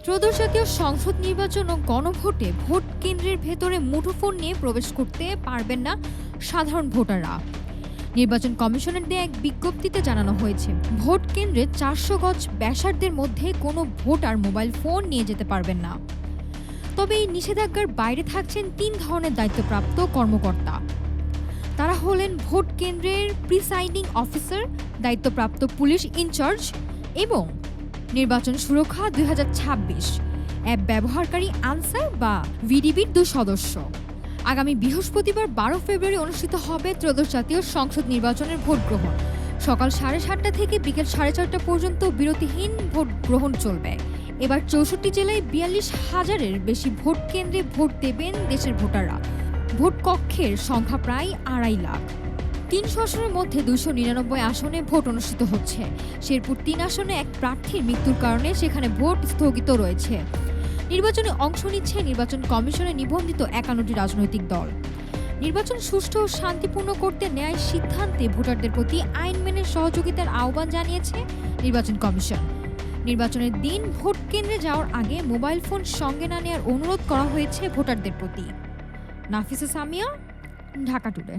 ত্রয়োদশ জাতীয় সংসদ নির্বাচন ও গণভোটে ভোট কেন্দ্রের ভেতরে মুঠোফোন নিয়ে প্রবেশ করতে পারবেন না সাধারণ ভোটাররা। নির্বাচন কমিশনের দেয়া এক বিজ্ঞপ্তিতে জানানো হয়েছে, ভোট কেন্দ্রে ৪০০ গজ ব্যাসার্ধের মধ্যে কোনো ভোটার মোবাইল ফোন নিয়ে যেতে পারবেন না। তবে এই নিষেধাজ্ঞার বাইরে থাকছেন ৩ ধরনের দায়িত্বপ্রাপ্ত কর্মকর্তা। তারা হলেন ভোট কেন্দ্রের প্রিসাইডিং অফিসার, দায়িত্বপ্রাপ্ত পুলিশ ইনচার্জ এবং নির্বাচন সুরক্ষা ২০২৬ অ্যাপ ব্যবহারকারী আনসার বা ভিডিবির ২ সদস্য। আগামী বৃহস্পতিবার ১২ ফেব্রুয়ারি অনুষ্ঠিত হবে ত্রয়োদশ জাতীয় সংসদ নির্বাচনের ভোট গ্রহণ। সকাল ৭:৩০ থেকে বিকেল ৪:৩০ পর্যন্ত বিরতিহীন ভোট গ্রহণ চলবে। এবার ৬৪ জেলায় ৪২,০০০-এর বেশি ভোট কেন্দ্রে ভোট দেবেন দেশের ভোটাররা। ভোট কক্ষের সংখ্যা প্রায় ২.৫ লাখ। ৩০০ আসনের মধ্যে ২৯৯ আসনে ভোট অনুষ্ঠিত হচ্ছে। শেরপুর ৩ আসনে এক প্রার্থীর মৃত্যুর কারণে সেখানে ভোট স্থগিত রয়েছে। নির্বাচনে অংশ নিচ্ছে নির্বাচন কমিশনে নিবন্ধিত ৫১টি রাজনৈতিক দল। নির্বাচন সুষ্ঠু ও শান্তিপূর্ণ করতে ন্যায় সিদ্ধান্তে ভোটারদের প্রতি আইন মেনে সহযোগিতার আহ্বান জানিয়েছে নির্বাচন কমিশন। নির্বাচনের দিন ভোট কেন্দ্রে যাওয়ার আগে মোবাইল ফোন সঙ্গে না নেওয়ার অনুরোধ করা হয়েছে ভোটারদের প্রতি। নাফিসা সামিয়া, ঢাকা টুডে।